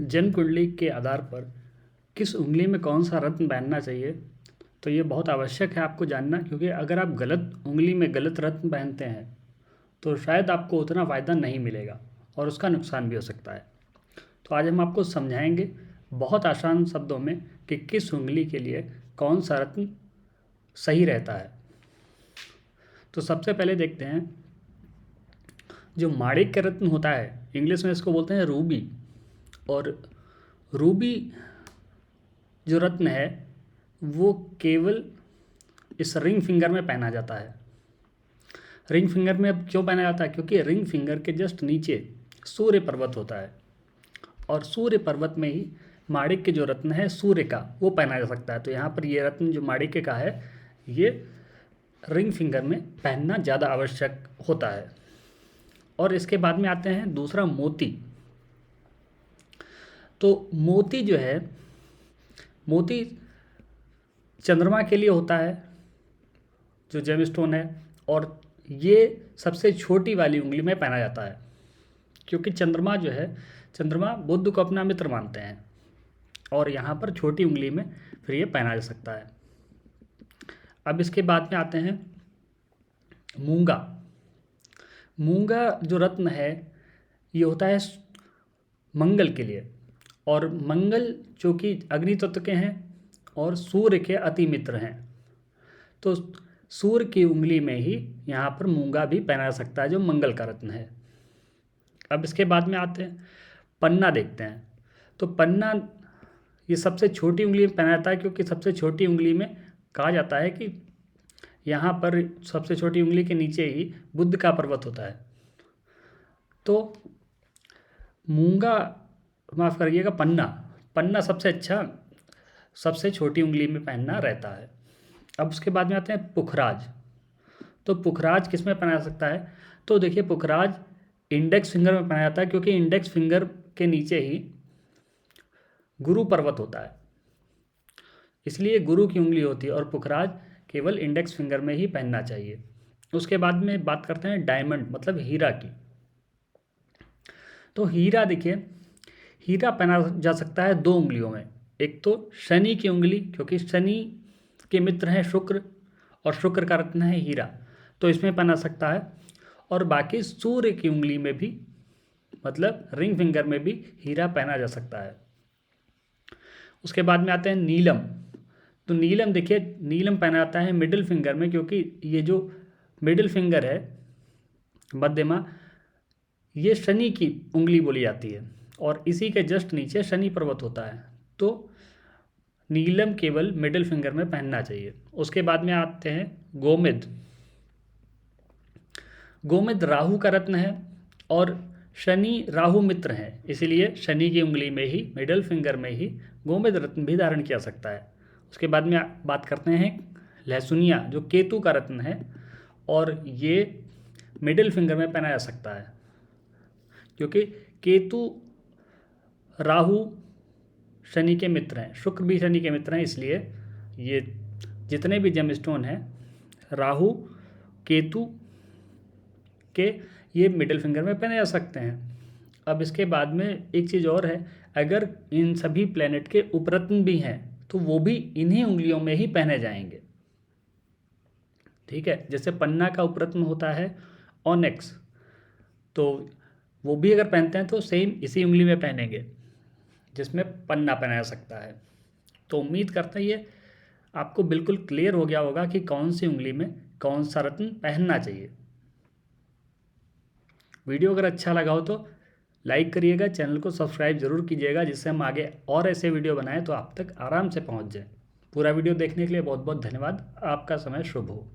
जन्म कुंडली के आधार पर किस उंगली में कौन सा रत्न पहनना चाहिए, तो ये बहुत आवश्यक है आपको जानना, क्योंकि अगर आप गलत उंगली में गलत रत्न पहनते हैं तो शायद आपको उतना फ़ायदा नहीं मिलेगा और उसका नुकसान भी हो सकता है। तो आज हम आपको समझाएंगे बहुत आसान शब्दों में कि किस उंगली के लिए कौन सा रत्न सही रहता है। तो सबसे पहले देखते हैं, जो माणिक्य रत्न होता है, इंग्लिश में इसको बोलते हैं रूबी। और रूबी जो रत्न है वो केवल इस रिंग फिंगर में पहना जाता है। रिंग फिंगर में अब क्यों पहना जाता है? क्योंकि रिंग फिंगर के जस्ट नीचे सूर्य पर्वत होता है और सूर्य पर्वत में ही माणिक्य जो रत्न है सूर्य का, वो पहना जा सकता है। तो यहाँ पर ये रत्न जो माणिक्य का है ये रिंग फिंगर में पहनना ज़्यादा आवश्यक होता है। और इसके बाद में आते हैं दूसरा, मोती। तो मोती जो है, मोती चंद्रमा के लिए होता है जो जेमस्टोन है, और ये सबसे छोटी वाली उंगली में पहना जाता है, क्योंकि चंद्रमा जो है, चंद्रमा बुध को अपना मित्र मानते हैं और यहाँ पर छोटी उंगली में फिर ये पहना जा सकता है। अब इसके बाद में आते हैं मूंगा। मूंगा जो रत्न है ये होता है मंगल के लिए, और मंगल जो कि अग्नि तत्व के हैं और सूर्य के अति मित्र हैं, तो सूर्य की उंगली में ही यहाँ पर मूंगा भी पहना जा सकता है जो मंगल का रत्न है। अब इसके बाद में आते हैं पन्ना, देखते हैं। तो पन्ना ये सबसे छोटी उंगली में पहना जाता है, क्योंकि सबसे छोटी उंगली में कहा जाता है कि यहाँ पर सबसे छोटी उंगली के नीचे ही बुध का पर्वत होता है। तो मूंगा, माफ़ करिएगा, पन्ना, पन्ना सबसे अच्छा, सबसे छोटी उंगली में पहनना रहता है। अब उसके बाद में आते हैं पुखराज। तो पुखराज किस में पहना जा सकता है? तो देखिए, पुखराज इंडेक्स फिंगर में पहना जाता है, क्योंकि इंडेक्स फिंगर के नीचे ही गुरु पर्वत होता है, इसलिए गुरु की उंगली होती है, और पुखराज केवल इंडेक्स फिंगर में ही पहनना चाहिए। उसके बाद में बात करते हैं डायमंड, मतलब हीरा की। तो हीरा, देखिए, हीरा पहना जा सकता है दो उंगलियों में। एक तो शनि की उंगली, क्योंकि शनि के मित्र हैं शुक्र और शुक्र का रत्न है हीरा, तो इसमें पहना सकता है। और बाकी सूर्य की उंगली में भी, मतलब रिंग फिंगर में भी हीरा पहना जा सकता है। उसके बाद में आते हैं नीलम। तो नीलम, देखिए, नीलम पहना जाता है मिडिल फिंगर में, क्योंकि ये जो मिडिल फिंगर है, मध्यमा, ये शनि की उंगली बोली जाती है और इसी के जस्ट नीचे शनि पर्वत होता है। तो नीलम केवल मिडिल फिंगर में पहनना चाहिए। उसके बाद में आते हैं गोमेद। गोमेद राहु का रत्न है और शनि राहु मित्र हैं, इसलिए शनि की उंगली में ही, मिडिल फिंगर में ही गोमेद रत्न भी धारण किया सकता है। उसके बाद में बात करते हैं लहसुनिया, जो केतु का रत्न है, और ये मिडिल फिंगर में पहना जा सकता है, क्योंकि केतु राहु शनि के मित्र हैं, शुक्र भी शनि के मित्र हैं, इसलिए ये जितने भी जेमस्टोन हैं राहु केतु के, ये मिडिल फिंगर में पहने जा सकते हैं। अब इसके बाद में एक चीज़ और है, अगर इन सभी प्लैनेट के उपरत्न भी हैं तो वो भी इन्हीं उंगलियों में ही पहने जाएंगे। ठीक है, जैसे पन्ना का उपरत्न होता है ऑनेक्स, तो वो भी अगर पहनते हैं तो सेम इसी उंगली में पहनेंगे जिसमें पन्ना पहना जा सकता है। तो उम्मीद करते हैं ये आपको बिल्कुल क्लियर हो गया होगा कि कौन सी उंगली में कौन सा रत्न पहनना चाहिए। वीडियो अगर अच्छा लगा हो तो लाइक करिएगा, चैनल को सब्सक्राइब जरूर कीजिएगा, जिससे हम आगे और ऐसे वीडियो बनाएं तो आप तक आराम से पहुंच जाए। पूरा वीडियो देखने के लिए बहुत बहुत धन्यवाद। आपका समय शुभ हो।